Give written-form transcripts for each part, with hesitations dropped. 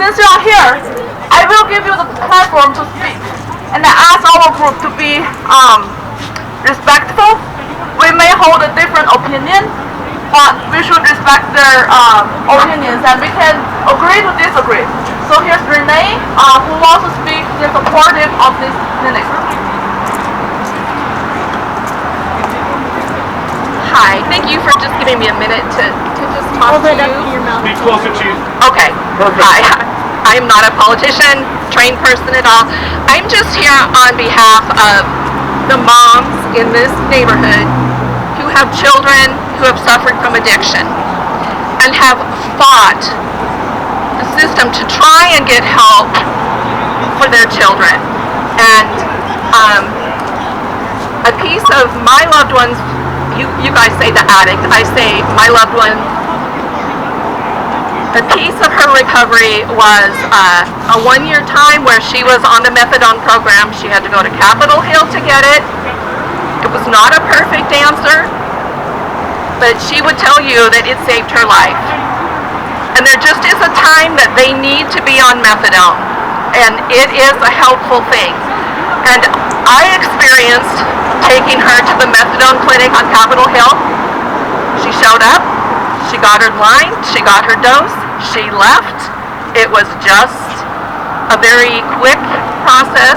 since you are here, I will give you the platform to speak. And I ask our group to be respectful. We may hold a different opinion, but we should respect their opinions, and we can agree to disagree. So here's Renee, who wants to speak. They're supportive of this clinic. Hi, thank you for just giving me a minute to just talk to you. Speak closer to you. Okay. Perfect. Hi. I am not a politician, trained person at all. I'm just here on behalf of the moms in this neighborhood who have children who have suffered from addiction and have fought the system to try and get help for their children. And a piece of my loved ones, you guys say the addict, I say my loved one, a piece of her recovery was a one-year time where she was on the methadone program. She had to go to Capitol Hill to get it. It was not a perfect answer, but she would tell you that it saved her life. And there just is a time that they need to be on methadone, and it is a helpful thing. And I experienced taking her to the Methadone Clinic on Capitol Hill. She showed up, she got her line, she got her dose, she left. It was just a very quick process.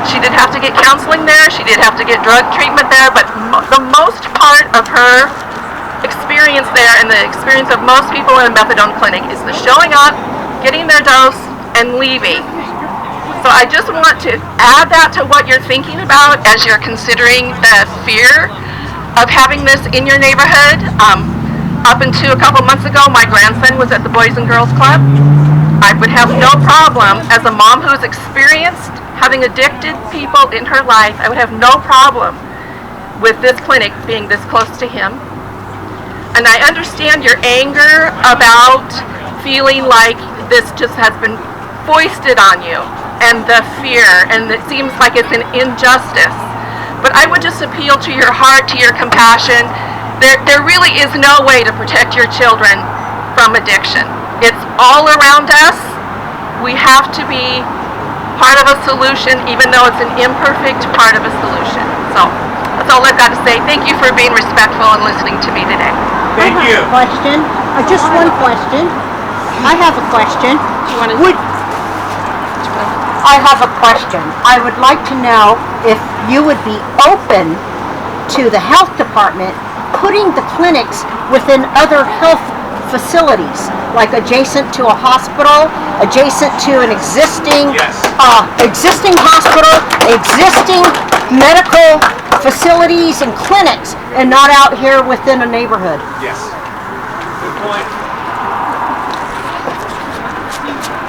She did have to get counseling there, she did have to get drug treatment there, but the most part of her experience there, and the experience of most people in a methadone clinic, is the showing up, getting their dose, and leaving. So I just want to add that to what you're thinking about as you're considering the fear of having this in your neighborhood. Up until a couple months ago, my grandson was at the Boys and Girls Club. I would have no problem, as a mom who's experienced having addicted people in her life, I would have no problem with this clinic being this close to him. And I understand your anger about feeling like this just has been foisted on you, and the fear, and it seems like it's an injustice. But I would just appeal to your heart, to your compassion. There really is no way to protect your children from addiction. It's all around us. We have to be part of a solution, even though it's an imperfect part of a solution. So that's all I've got to say. Thank you for being respectful and listening to me today. Thank you. I have a question. Just one question. I have a question. I have a question. I would like to know if you would be open to the health department putting the clinics within other health facilities, like adjacent to a hospital, adjacent to an existing existing hospital, existing medical facilities and clinics, and not out here within a neighborhood. Yes. Good point.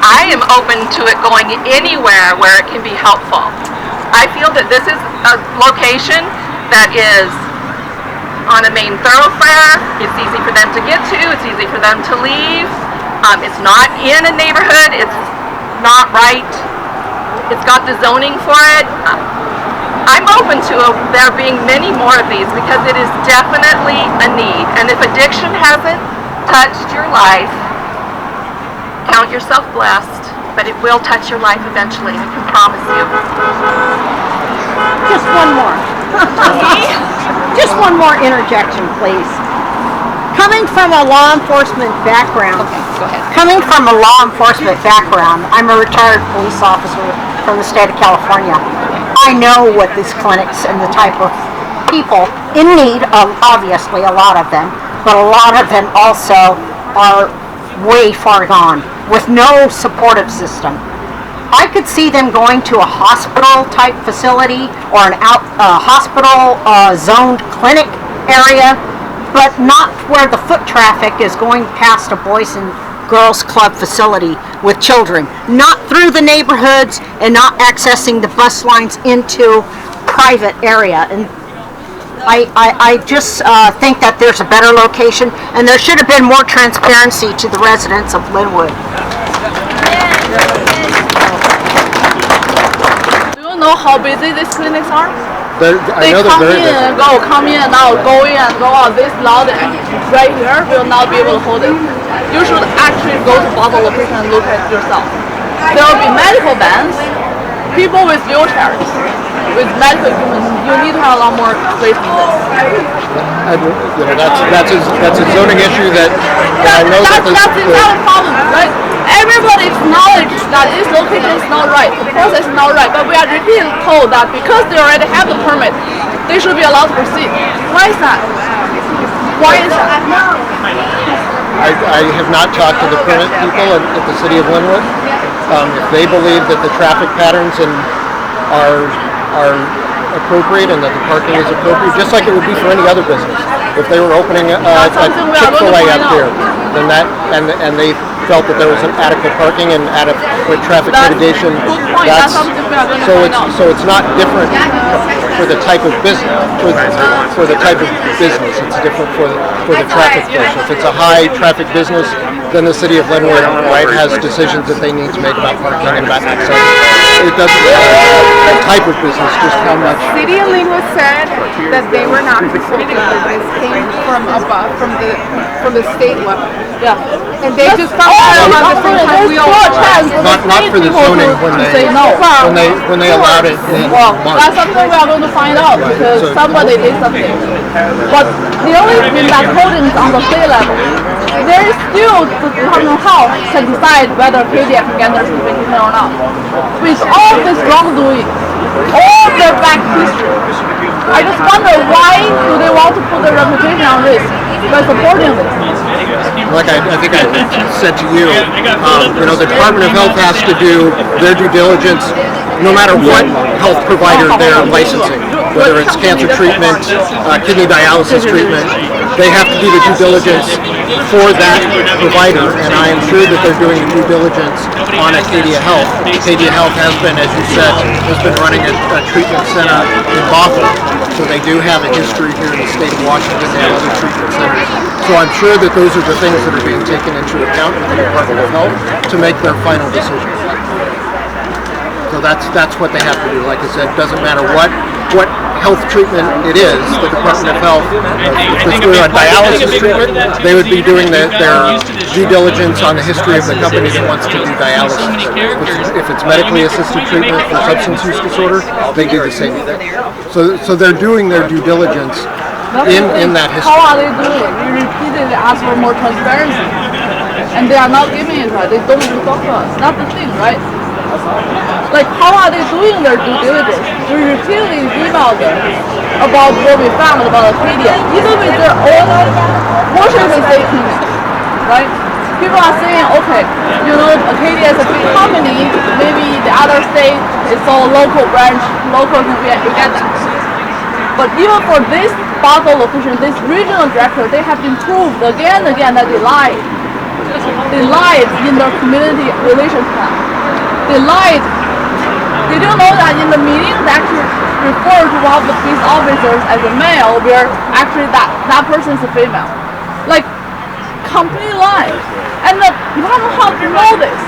I am open to it going anywhere where it can be helpful. I feel that this is a location that is on a main thoroughfare. It's easy for them to get to. It's easy for them to leave. It's not in a neighborhood. It's not right. It's got the zoning for it. I'm open to there being many more of these because it is definitely a need. And if addiction hasn't touched your life, count yourself blessed, but it will touch your life eventually, I can promise you. Just one more. Just one more interjection, please. Coming from a law enforcement background, Go ahead. I'm a retired police officer from the state of California. I know what these clinics and the type of people in need of, obviously a lot of them, but a lot of them also are way far gone with no supportive system. I could see them going to a hospital type facility or an hospital zoned clinic area, but not where the foot traffic is going past a Boys and Girls Club facility with children, not through the neighborhoods and not accessing the bus lines into private area. And I just think that there's a better location, and there should have been more transparency to the residents of Lynnwood. Do you know how busy these clinics are? They come in and go, come in and out, go in and go out. This loud right here will not be able to hold it. you should actually go to bottle location and look at yourself. There will be medical vans, people with wheelchairs, with medical equipment. You need to have a lot more space than this. That's a zoning issue that I know That's another problem, right? Everybody acknowledges that this location is not right, the process is not right, but we are repeatedly told that because they already have the permit, they should be allowed to proceed. Why is that? Why is that? I have not talked to the permit people at the city of Lynnwood. If they believe that the traffic patterns are appropriate and that the parking is appropriate, just like it would be for any other business. If they were opening a Chick-fil-A up here, then that and they felt that there was an adequate parking and adequate traffic mitigation. So it's not different for the type of business. For the type of business, it's different for the traffic portion. If it's a high traffic business, then the city of Lynnwood, right, has decisions that they need to make about parking and about access. It doesn't matter the type of business, just how much. City of Lynnwood said that they were not supporting it. This came from above, from the state level. Yeah. And they just found out around the same time we all Not for the zoning when they allowed it in Well, March. that's something we are going to find out because somebody did something. But the only thing that holding is on the state level. There is still the Department of Health can decide whether KDF can get their certification or not. With all this wrongdoing, all their back history, I just wonder why do they want to put their reputation on risk by supporting this? Like I think I said to you, the Department of Health has to do their due diligence no matter what health provider they're licensing, whether it's cancer treatment, kidney dialysis treatment. They have to do the due diligence for that provider, and I am sure that they're doing the due diligence on Acadia Health. Acadia Health has been, as you said, running a treatment center in Bothell, so they do have a history here in the state of Washington. They have other treatment centers. So I'm sure that those are the things that are being taken into account in the Department of Health to make their final decision. So that's what they have to do. Like I said, it doesn't matter what health treatment it is, the Department of Health, if this were a dialysis treatment, they would be doing their due diligence on the history of the company that wants to do dialysis. If it's medically assisted treatment for substance use disorder, they do the same thing. So they're doing their due diligence in that history. How are they doing it? We repeatedly ask for more transparency, and they are not giving it, right? They don't even talk to us. That's the thing, right? Like, how are they doing their due diligence? We repeatedly emailed them about what we found about Acadia, even with their own Washington State clinic, right? People are saying, okay, Acadia is a big company, maybe the other state is all local branch, we get that. But even for this Bothell location, this regional director, they have been proved again and again that they lied. They lied in their community relations plan. They lied. They don't know that in the meeting they actually referred to one of the police officers as a male, where actually that person is a female. Like, complete lie. And the Department of Health know this.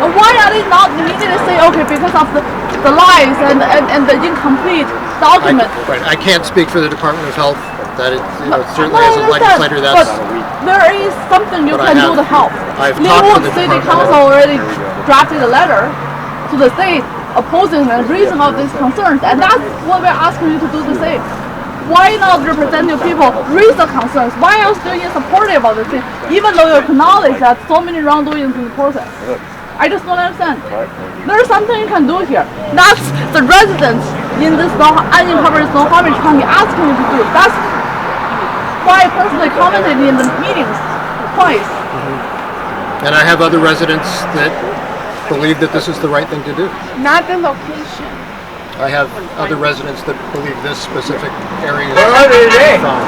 And why are they not immediately say, okay, because of the lies and the incomplete document? I can't speak for the Department of Health. That certainly as a legislator, but there is something you can do to help. Lynnwood City Council already drafted a letter to the state opposing and raising all these concerns, and that's what we're asking you to do the same. Why not represent your people, raise the concerns? Why are you still supportive of this thing, even though you acknowledge that so many wrongdoings in the process? I just don't understand. There's something you can do here. That's the residents in this unincorporated Snohomish County asking you to do. That's why I personally commented in the meetings twice. And I have other residents that believe that this is the right thing to do. Not the location. I have other residents that believe this specific area is wrong.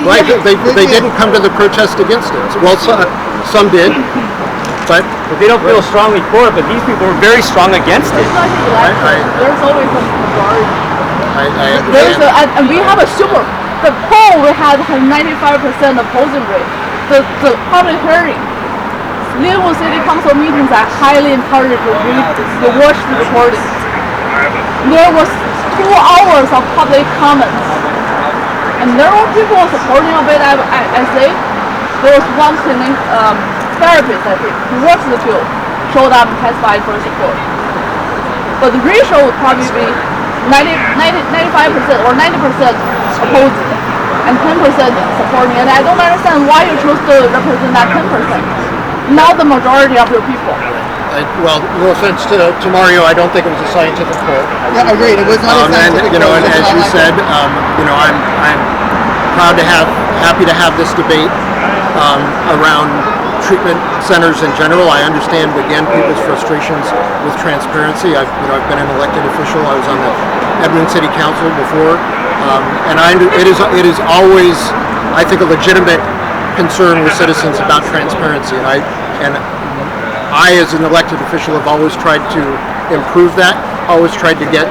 Right, they didn't come to the protest against it. Well, some did, but they don't feel strongly for it, but these people were very strong against it. There's always a majority. I understand. And we have a super. The poll we had 95% opposing rate. The public hearing, Lynnwood City Council meetings are highly encouraged to read the watch the recording. There was 2 hours of public comments, and there were people supporting of it. I say there was one clinic, therapists, I think, who works in the field, showed up and testified for support. But the ratio would probably be 95% or 90% opposing and 10% supporting. And I don't understand why you chose to represent that 10%, not the majority of your people. Well, no offense to Mario, I don't think it was a scientific poll. Yeah, agreed. It was not a scientific and, poll, and it was as you not said, I'm proud to happy to have this debate around treatment centers in general. I understand again people's frustrations with transparency. I've been an elected official. I was on the Edmonton City Council before, and it is always, I think, a legitimate concern with citizens about transparency. And I, as an elected official, have always tried to improve that, always tried to get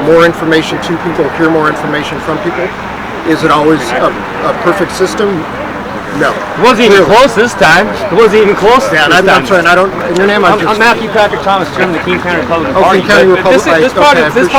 more information to people, hear more information from people. Is it always a perfect system? No. It wasn't even close this time. It wasn't even close this time. I'm sorry, and I don't, in your name, I'm Mathew Patrick Thomas, chairman of the Keene County Republican Party. Keene County But this Republican, product, okay, I appreciate